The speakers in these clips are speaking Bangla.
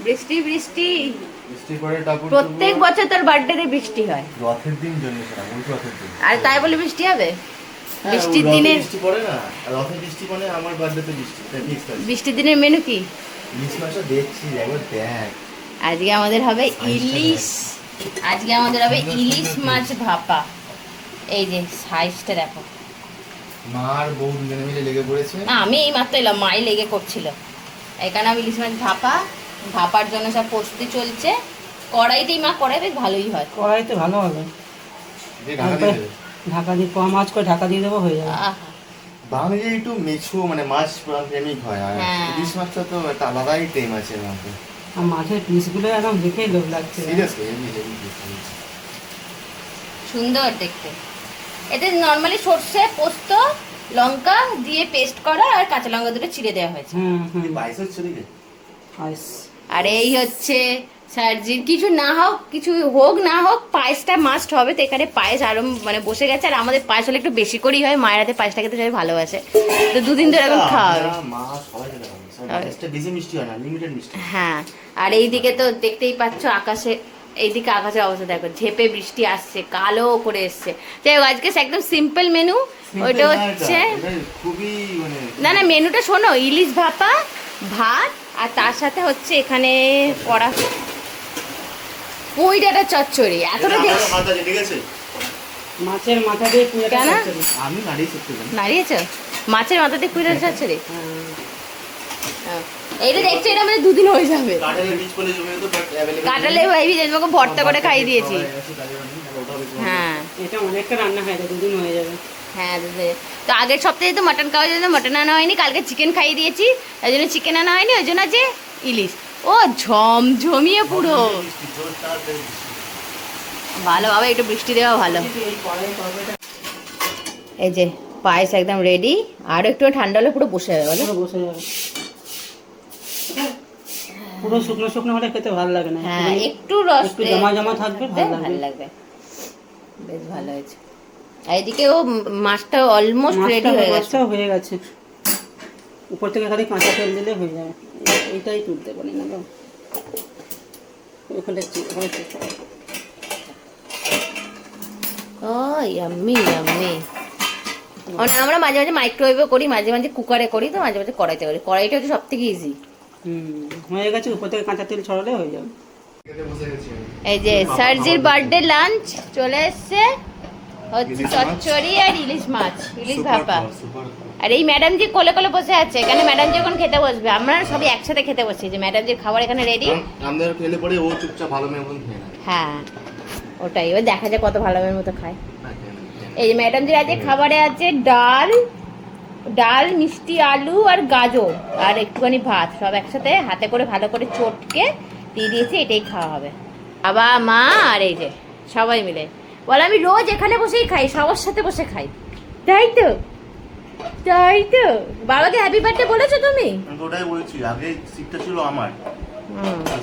বৃষ্টি বৃষ্টি প্রত্যেক বছর তোর বার্থডে বৃষ্টি হয়, রথের দিন জন্মেছে না, উল্টো রথের দিন। আর তাই বলে বৃষ্টি হবে? বৃষ্টির দিনে বৃষ্টি পড়ে না, আর রথের বৃষ্টি পড়ে, আমার বার্থডেতে বৃষ্টি, এটা ফিক্স আছে। বৃষ্টির দিনের মেনু কি? ইলিশ মাছটা দেখছি, একবার দেখ। আজকে আমাদের হবে ইলিশ, আজকে আমাদের হবে ইলিশ মাছ ভাপা। এই যে সাইজটা দেখো। মার বউ দুজনে মিলে লেগে পড়েছে। আমি এই মাত্র এলাম, মাই লেগে করছিল। এখানে আমি ইলিশ মাছ ভাপা, ভাপার জন্য সব প্রস্তুতি চলছে। কড়াইতেই মা কড়াই বেশ ভালোই হয়। কড়াইতে ভালো হবে, ঢাকা দিয়ে কম আঁচ করে ঢাকা দিয়ে দেবো, হয়ে যাবে। বাঙালি একটু মেছো, মানে মাছ প্রেমিক হয়, আর ইলিশ মাছটা তো একটা আলাদাই টেম আছে এর মধ্যে। আর মাছের পিসগুলো একদম দেখেই লোভ লাগছে। সিরিয়াসলি সুন্দর দেখতে। এতে নর্মালি সর্ষে, পোস্ত, লঙ্কা দিয়ে পেস্ট করা আর কাঁচা লঙ্কা দুটো চিড়ে দেওয়া হয়েছে। পায়েস হচ্ছে নাকি? আর এই হচ্ছে সার্জির, কিছু না হোক, কিছু হোক না হোক, পায়েসটা মাস্ট হবে। তো এখানে পায়েস আরো মানে বসে গেছে। আর আমাদের পায়েস হলে একটু বেশি করেই হয়, মায়ের হাতে পায়েসটা খেতে সবাই ভালোবাসে, তো দুদিন ধরে এখন খাওয়া হবে। হ্যাঁ, আর এইদিকে তো দেখতেই পাচ্ছ আকাশে, এইদিকে আকাশের অবস্থা দেখো, ঝেপে বৃষ্টি আসছে, কালো করে এসছে। যাই হোক, আজকে একদম সিম্পল মেনু। ওইটা হচ্ছে না না, মেনুটা শোনো, ইলিশ ভাপা, ভাত, আর তার সাথে হচ্ছে এখানে করা পুঁই ডাঁটা চচ্চড়ি। এতটা মাছের মাথা দিয়ে কেন আমি নাড়িয়েছ? মাছের মাথা দিয়ে পুঁই ডাঁটা চচ্চড়ি, এইটা দেখছো, এটা আমাদের দুদিন হয়ে যাবে। কাঁঠালে ভাই তোমাকে ভর্তা করে খাইয়ে দিয়েছি। হ্যাঁ, এটা অনেকটা রান্না হয়, দুদিন হয়ে যাবে। হ্যাঁ, তো আগের সপ্তাহে তো মাটন খাওয়া যেত, মাটন আনা হয়নি। কালকে চিকেন খাইয়ে দিয়েছি, ওই জন্য চিকেন আনা হয়নি, ওই জন্য আছে ইলিশ। ও ঝমঝমিয়ে পুরো ভালো, বাবা একটু বৃষ্টি দেওয়া ভালো। এই যে পায়েস একদম রেডি, আরো একটু ঠান্ডা হলে পুরো বসে যাবে, বলো বসে যাবে। পুরো শুকনো শুকনো হলে খেতে ভালো লাগে না। হ্যাঁ, একটু রস, একটু জমা জমা থাকবে, ভালো লাগবে। বেশ ভালো হয়েছে। এইদিকে ও মাছটা অলমোস্ট রেডি হয়ে গেছে। উপর থেকে খালি কাঁচা তেল দিলে হয়ে যাবে। এইটাই তুলতে পারি না তো, ওখানে ও ইয়াম্মি ইয়াম্মি। আমরা মাঝে মাঝে মাইক্রোওয়েভে করি, মাঝে মাঝে কুকারে করি, তো মাঝে মাঝে কড়াইতে করি। কড়াইটা হচ্ছে সব থেকে ইজি। হয়ে গেছে, উপর থেকে কাঁচা তেল ছড়ালে হয়ে যাবে। এই যে সার্জির বার্থডে লাঞ্চ চলে এসছে, হচ্ছে চচ্চড়ি আর ইলিশ মাছ, ইলিশ ভাপা। আর এই ম্যাডাম জি কোলে কোলে বসে আছে, এখানে ম্যাডাম জি এখন খেতে বসবে। আমরা সবাই একসাথে খেতে বসছি, যে ম্যাডাম জির খাবার এখানে রেডি। আমাদের খেলে পরে ও চুপচাপ ভালো মেয়ে মতন খেয়ে নেয়। হ্যাঁ, ওটাই, ও দেখা যায় কত ভালো মেয়ের মতো খায়। এই যে ম্যাডাম জির আজকে খাবারে আছে ডাল, মিষ্টি আলু আর গাজর, আর একটুখানি ভাত, সব একসাথে হাতে করে ভালো করে চটকে দিয়ে দিয়েছি। এটাই খাওয়া হবে, বাবা মা আর এই যে সবাই মিলে। বলে আমি রোজ এখানে বসেই খাই, সবার সাথে বসে খাই। তাই তো, তাই তো। বাবাকে হ্যাপি বার্থডে বলেছো তুমি? আমি ওটাই বলেছি, আগে সিটটা ছিল আমার,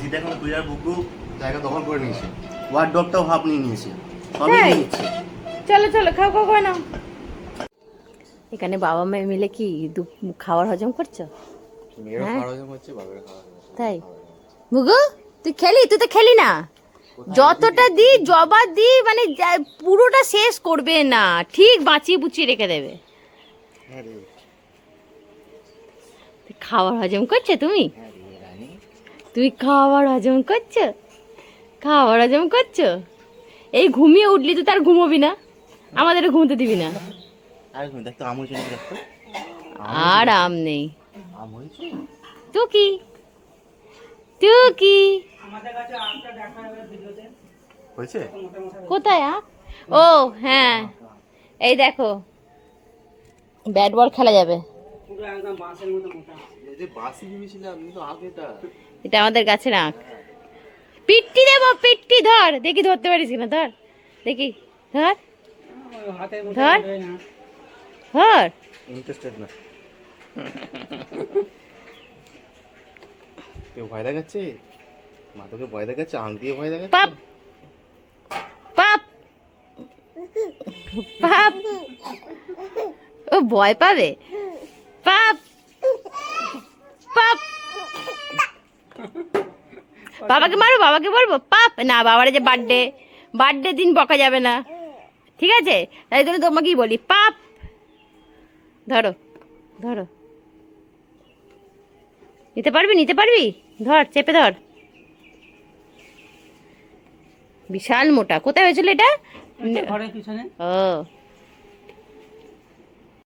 সিটটা এখন তুই আর বুকু জায়গা দখল করে নিয়েছে। ওয়ার্ডরোবটাও হাফ নিয়ে নিয়েছে, সবই নিয়েছে। চলো চলো, খাও না। এখানে বাবা মেয়ে মিলে কি খাবার হজম করছো? তাই মুগু, তুই তো খেলি না। যতটা দি জবা দি, মানে পুরোটা শেষ করবে না, ঠিক বাঁচিয়ে বুচিয়ে রেখে দেবে। খাবার হজম করছো তুমি? খাবার হজম করছো? এই ঘুমিয়ে উঠলি তুই, তার ঘুমোবি না, আমাদের ঘুমতে দিবি না। আর আম নেই তো কি কোথায়? ও হ্যাঁ, এই দেখো, ব্যাট বল খেলা যাবে। এটা আমাদের গাছের আখ। পিট্টি দেবো, পিট্টি ধর, দেখি ধরতে পারিস কিনা, ধর দেখি, ধর ইন্টারেস্টেড না। কেউ ভয় দেখাচ্ছে, মা তোকে ভয় দেখাচ্ছে, আং দিয়ে ভয় দেখাচ্ছে। পাপ ও ভয় পাবে, পাপ বাবাকে মারবো, বাবাকে বলবো পাপ না, বাবার যে বার্থডে দিন বকা যাবে না, ঠিক আছে? তাই জন্য তোমাকেই বলি পাপ। ধরো ধরো, নিতে পারবি, ধর, চেপে ধর। বিশাল মোটা। কোথায় হয়েছিল এটা? ঘরের পিছনে। ও